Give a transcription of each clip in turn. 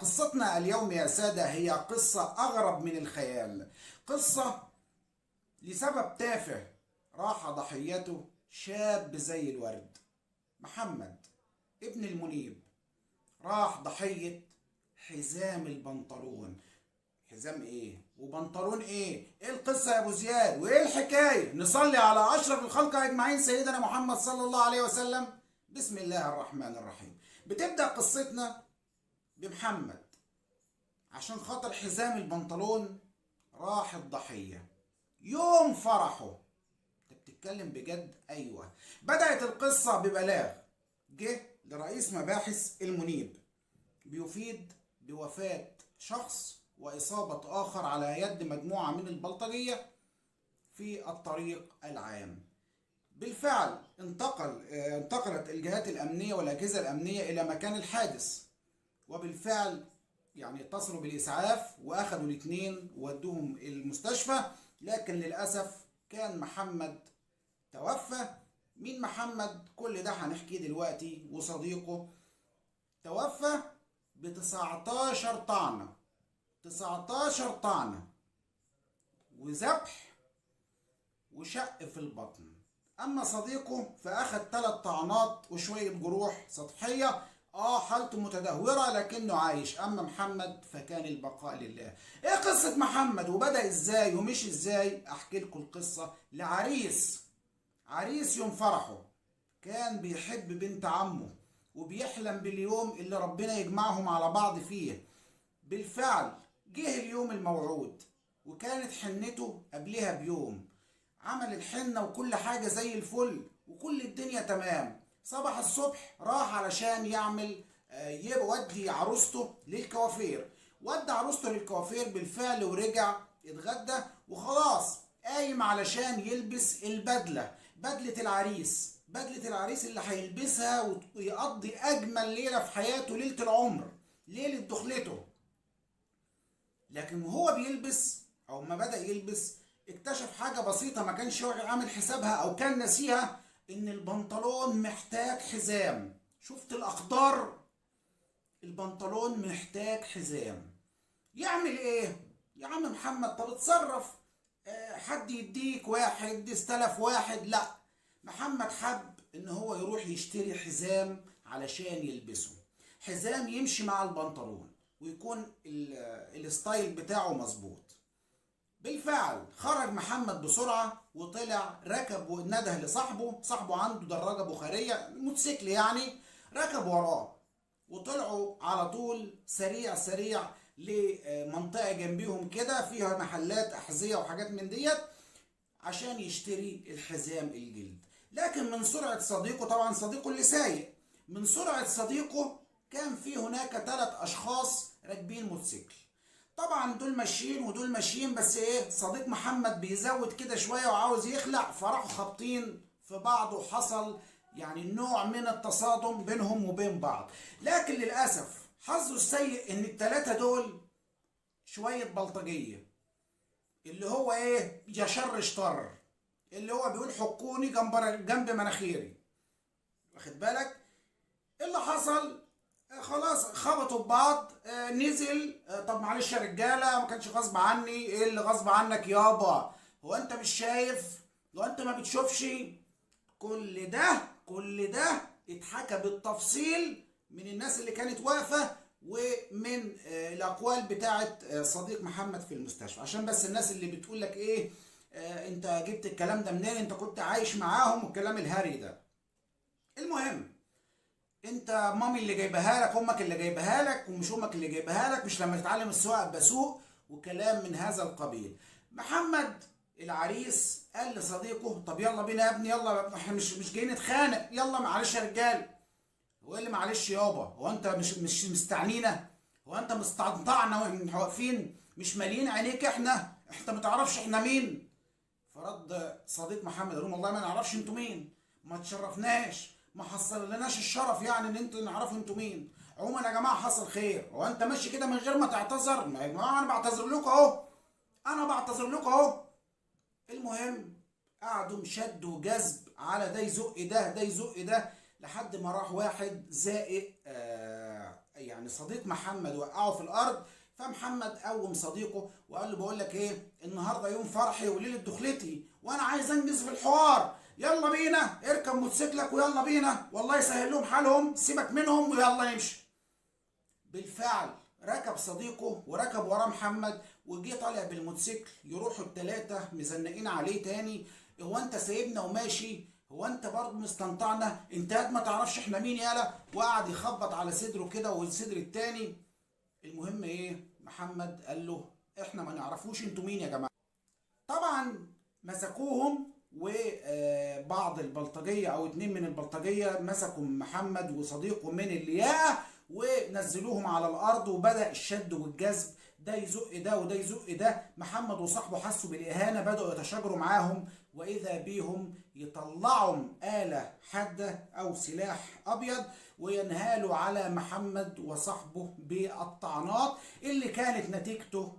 قصتنا اليوم يا سادة هي قصة أغرب من الخيال. قصة لسبب تافه راح ضحيته شاب زي الورد، محمد ابن المنيب. راح ضحية حزام البنطلون. حزام ايه وبنطلون ايه؟ ايه القصة يا ابو زياد وايه الحكاية؟ نصلي على اشرف الخلق اجمعين سيدنا محمد صلى الله عليه وسلم. بسم الله الرحمن الرحيم. بتبدأ قصتنا بمحمد عشان خاطر حزام البنطلون راح الضحية يوم فرحه. انت بتتكلم بجد؟ ايوه. بدأت القصة ببلاغ جه لرئيس مباحث المنيب بيفيد بوفاة شخص وإصابة آخر على يد مجموعة من البلطجية في الطريق العام. بالفعل انتقلت الجهات الأمنية والأجهزة الأمنية إلى مكان الحادث، وبالفعل اتصلوا بالإسعاف وأخذوا الاثنين وودوهم المستشفى، لكن للأسف كان محمد توفى. مين محمد؟ كل ده هنحكيه دلوقتي. وصديقه توفى ب 19 طعنة، 19 طعنة وذبح وشق في البطن. أما صديقه فأخذ 3 طعنات وشوية جروح سطحية، حالته متدهورة لكنه عايش. أما محمد فكان البقاء لله. إيه قصة محمد وبدأ إزاي ومش إزاي؟ أحكي لكم القصة. عريس يوم فرحه كان بيحب بنت عمه وبيحلم باليوم اللي ربنا يجمعهم على بعض فيه. بالفعل جه اليوم الموعود وكانت حنته قبلها بيوم. عمل الحنة وكل حاجة زي الفل وكل الدنيا تمام. صباح الصبح راح علشان يعمل يودي عروسته للكوافير. ودى عروسته للكوافير بالفعل ورجع اتغدى وخلاص قايم علشان يلبس بدلة العريس اللي هيلبسها ويقضي أجمل ليلة في حياته، ليلة العمر، ليلة دخلته. لكن وهو بيلبس أو ما بدأ يلبس اكتشف حاجة بسيطة ما كانش عامل حسابها أو كان نسيها، إن البنطلون محتاج حزام. شفت الأقدار؟ البنطلون محتاج حزام. يعمل إيه؟ يا عم محمد طب اتصرف، حد يديك واحد يستلف واحد. لا، محمد حب ان هو يروح يشتري حزام علشان يلبسه، حزام يمشي مع البنطلون ويكون الستايل بتاعه مظبوط. بالفعل خرج محمد بسرعة وطلع ركب ونده صاحبه عنده دراجة بخارية موتوسيكل يعني، ركب وراه وطلعوا على طول سريع لمنطقة جنبيهم كده فيها محلات أحذية وحاجات من ديت عشان يشتري الحزام الجلد. لكن من سرعة صديقه، طبعا صديقه اللي سايق، من سرعة صديقه كان في هناك 3 أشخاص راكبين موتوسيكل. طبعا دول ماشيين ودول ماشيين، بس صديق محمد بيزود كده شوية وعاوز يخلع، فراحوا خابطين في بعض وحصل نوع من التصادم بينهم وبين بعض. لكن للأسف حظه السيء ان ال3 دول شوية بلطجية، اللي هو يشر شطر، اللي هو بيقول حكوني جنب مناخيري، واخد بالك؟ اللي حصل خلاص خبطوا ببعض. نزل. طب معلش يا رجاله ما كانش غصب عني. ايه اللي غصب عنك يابا؟ هو انت مش شايف؟ هو انت ما بتشوفش؟ كل ده اتحكى بالتفصيل من الناس اللي كانت واقفه ومن الاقوال بتاعه صديق محمد في المستشفى، عشان بس الناس اللي بتقول لك انت جبت الكلام ده منين؟ انت كنت عايش معاهم والكلام الهري ده. المهم، انت مامي اللي جايبها لك، امك اللي جايبها لك، ومش امك اللي جايبها لك، مش لما تتعلم السواقه بسوق وكلام من هذا القبيل. محمد العريس قال لصديقه طب يلا بينا يا ابني، يلا احنا مش جايين نتخانق، يلا معلش يا رجال. هو اللي معلش يابا؟ هو انت مش مستعنينا؟ هو انت مستنطعنا واحنا واقفين مش مالين عينيك؟ احنا ما تعرفش احنا مين؟ فرد صديق محمد قال لهم والله ما نعرفش انتوا مين، ما تشرفناش، ما حصل لناش الشرف ان انتوا نعرفوا انتوا مين. عموما يا جماعه حصل خير. هو انت ماشي كده من غير ما تعتذر؟ ما يا جماعه انا بعتذر لكم اهو، المهم قعدوا شد وجذب على ده يزق ده، لحد ما راح واحد زائق يعني صديق محمد وقعه في الارض. فمحمد قوم صديقه وقال له بقول لك ايه، النهارده يوم فرحي وليله دخلتي وانا عايز انجز في الحوار، يلا بينا اركب موتوسيكلك ويلا بينا، والله يسهل لهم حالهم، سيبك منهم ويلا نمشي. بالفعل ركب صديقه وركب وراه محمد وجي طالع بالموتوسيكل. يروحوا التلاتة مزنقين عليه تاني، هو انت سايبنا وماشي؟ هو انت برضه مستنطعنا؟ انت قد ما تعرفش احنا مين يالا؟ وقعد يخبط على صدره كده والصدر التاني. المهم ايه، محمد قال له احنا ما نعرفوش انتوا مين يا جماعه. طبعا مسكوهم، وبعض البلطجيه او اتنين من البلطجيه مسكوا محمد وصديقه من اللياقه ونزلوهم على الارض، وبدا الشد والجذب، ده يزق ده وده يزق ده. محمد وصاحبه حسوا بالاهانه، بداوا يتشاجروا معاهم، واذا بيهم يطلعوا آلة حادة او سلاح ابيض وينهالوا على محمد وصاحبه بالطعنات اللي كانت نتيجته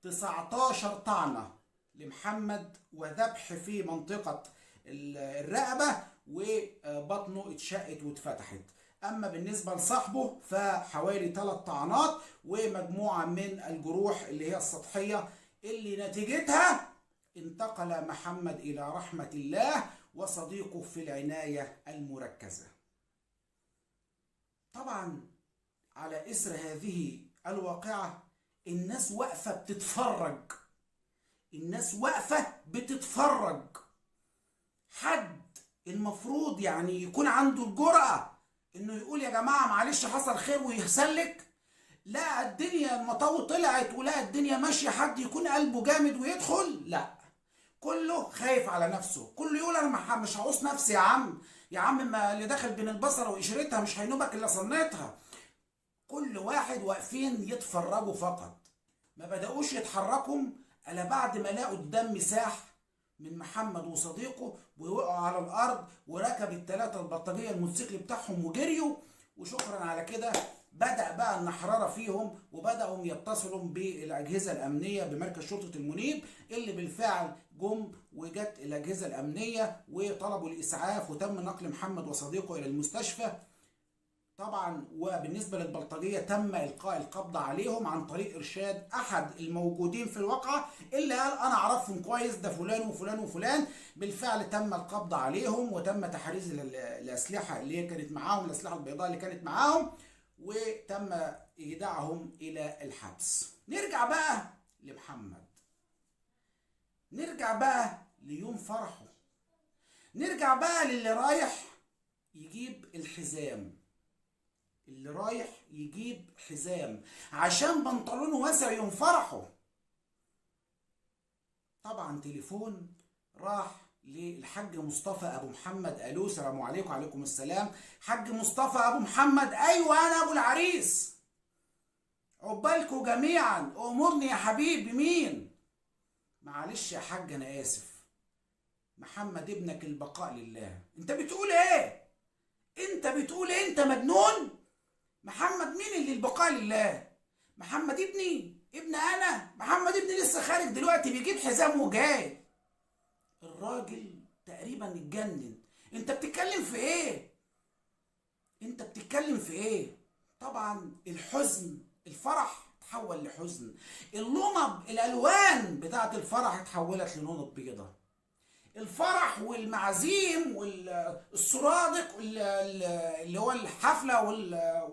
19 طعنة لمحمد، وذبح في منطقة الرقبة، وبطنه اتشقت واتفتحت. اما بالنسبة لصاحبه فحوالي 3 طعنات ومجموعة من الجروح اللي هي السطحية، اللي نتيجتها انتقل محمد الى رحمة الله وصديقه في العناية المركزة. طبعا على اثر هذه الواقعة الناس واقفة بتتفرج، الناس واقفة بتتفرج. حد المفروض يعني يكون عنده الجرأة انه يقول يا جماعة معلش حصل خير ويسلك؟ لا، الدنيا المطاوي طلعت ولا الدنيا ماشية حد يكون قلبه جامد ويدخل؟ لا، كله خايف على نفسه، كله يقول انا مش هعوز نفسي يا عم، يا عم ما اللي داخل بين البصرة وقشرتها مش هينوبك الا صنتها. كل واحد واقفين يتفرجوا فقط، ما بدأوش يتحركوا الا بعد ما لقوا الدم ساح من محمد وصديقه ووقعوا على الارض، وركب الثلاثه البلطجيه الموتوسيكل بتاعهم وجريوا، وشكرا على كده. بدأ بقى النحرارة فيهم، وبدأوا يتصلوا بالأجهزة الأمنية بمركز شرطة المنيب، اللي بالفعل جم وجت الأجهزة الأمنية وطلبوا الإسعاف، وتم نقل محمد وصديقه إلى المستشفى. طبعا وبالنسبة للبلطجية تم إلقاء القبض عليهم عن طريق إرشاد أحد الموجودين في الواقعة، اللي قال أنا أعرفهم كويس، ده فلان وفلان وفلان. بالفعل تم القبض عليهم وتم تحريز الأسلحة اللي هي كانت معاهم، الأسلحة البيضاء اللي كانت معاهم، وتم إيداعهم إلى الحبس. نرجع بقى لمحمد، نرجع بقى ليوم فرحه، نرجع بقى للي رايح يجيب الحزام، اللي رايح يجيب حزام عشان بنطلونه واسع يوم فرحه. طبعا تليفون راح للحاج مصطفى ابو محمد. الو، السلام عليكم. وعليكم السلام. حاج مصطفى ابو محمد، ايوه انا ابو العريس، عقبالكم جميعا، امرني يا حبيبي. مين؟ معلش يا حاج انا اسف، محمد ابنك البقاء لله. انت بتقول ايه؟ انت بتقول ايه؟ انت مجنون؟ محمد مين اللي البقاء لله؟ محمد ابن انا، محمد ابني لسه خارج دلوقتي بيجيب حزام وجاي. الراجل تقريبا اتجنن. انت بتتكلم في ايه؟ انت بتتكلم في ايه؟ طبعا الحزن، الفرح تحول لحزن، اللمض الالوان بتاعت الفرح اتحولت للمض بيضة. الفرح والمعازيم والسرادق اللي هو الحفلة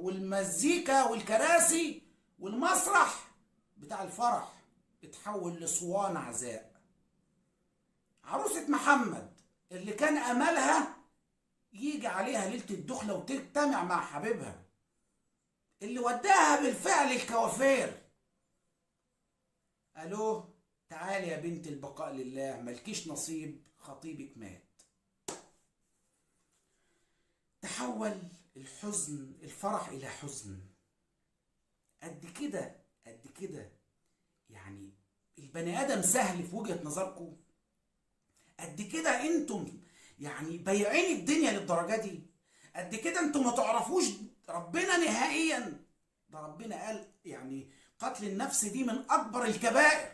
والمزيكا والكراسي والمسرح بتاع الفرح اتحول لصوان عزاء. عروسة محمد اللي كان املها يجي عليها ليلة الدخلة وتجتمع مع حبيبها، اللي وداها بالفعل الكوافير، الو تعالي يا بنت البقاء لله، ملكيش نصيب، خطيبك مات. تحول الحزن، الفرح الى حزن. قد كده قد كده يعني البني ادم سهل في وجهة نظركم؟ قد كده انتم يعني بايعين الدنيا للدرجه دي؟ قد كده انتم ما تعرفوش ربنا نهائيا؟ ده ربنا قال يعني قتل النفس دي من اكبر الكبائر،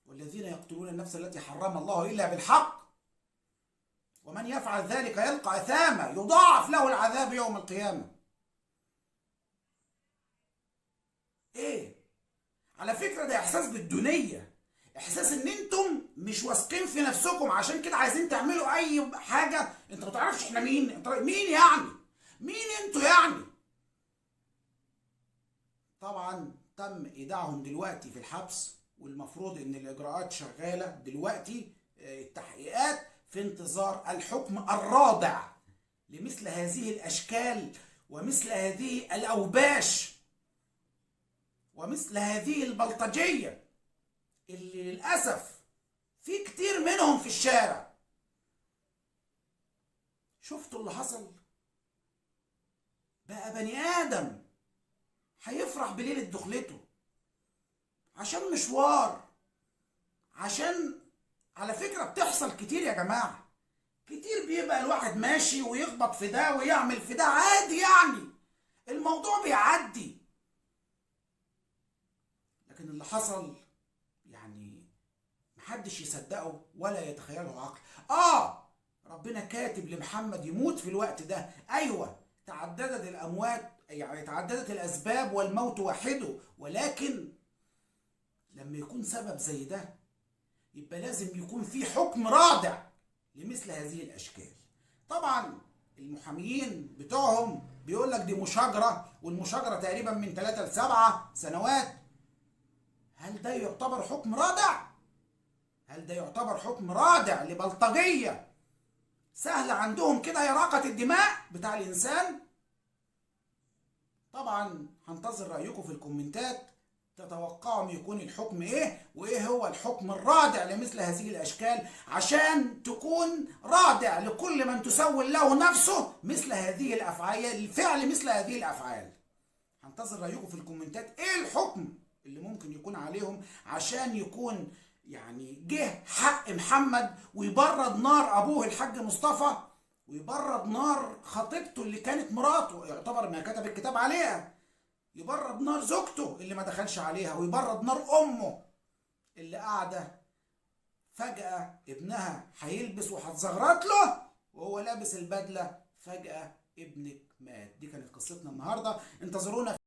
والذين يقتلون النفس التي حرم الله الا بالحق ومن يفعل ذلك يلقى اثاما يضاعف له العذاب يوم القيامه. ايه؟ على فكرة ده احساس بالدونية، احساس ان انتم مش واثقين في نفسكم، عشان كده عايزين تعملوا اي حاجة. انت ما تعرفش احنا مين؟ انت مين يعني؟ مين انتوا يعني؟ طبعا تم ايداعهم دلوقتي في الحبس، والمفروض ان الاجراءات شغالة دلوقتي، التحقيقات في انتظار الحكم الرادع لمثل هذه الاشكال ومثل هذه الاوباش ومثل هذه البلطجية اللي للأسف في كتير منهم في الشارع. شفتوا اللي حصل؟ بقى بني آدم هيفرح بليلة دخلته عشان مشوار، عشان على فكرة بتحصل كتير يا جماعة، كتير بيبقى الواحد ماشي ويخبط في ده ويعمل في ده عادي، يعني الموضوع بيعدي. لكن اللي حصل يعني محدش يصدقه ولا يتخيله عقل. ربنا كاتب لمحمد يموت في الوقت ده، ايوه تعددت الاموات، يعني تعددت الاسباب والموت واحده، ولكن لما يكون سبب زي ده يبقى لازم يكون في حكم رادع لمثل هذه الاشكال. طبعا المحاميين بتوعهم بيقول لك دي مشاجره، والمشاجره تقريبا من 3 ل7 سنوات. هل ده يعتبر حكم رادع؟ هل ده يعتبر حكم رادع لبلطجية سهل عندهم كده إراقة الدماء بتاع الإنسان؟ طبعا هنتظر رأيكم في الكومنتات، تتوقعوا يكون الحكم إيه، وإيه هو الحكم الرادع لمثل هذه الأشكال، عشان تكون رادع لكل من تسول له نفسه مثل هذه الأفعال، الفعل مثل هذه الأفعال. هنتظر رأيكم في الكومنتات إيه الحكم اللي ممكن يكون عليهم، عشان يكون يعني جه حق محمد ويبرد نار ابوه الحاج مصطفى، ويبرد نار خطيبته اللي كانت مراته يعتبر ما كتب الكتاب عليها، يبرد نار زوجته اللي ما دخلش عليها، ويبرد نار امه اللي قاعده فجأة ابنها هيلبس وهتزغرط له وهو لابس البدله، فجأة ابنك مات. دي كانت قصتنا النهارده، انتظرونا.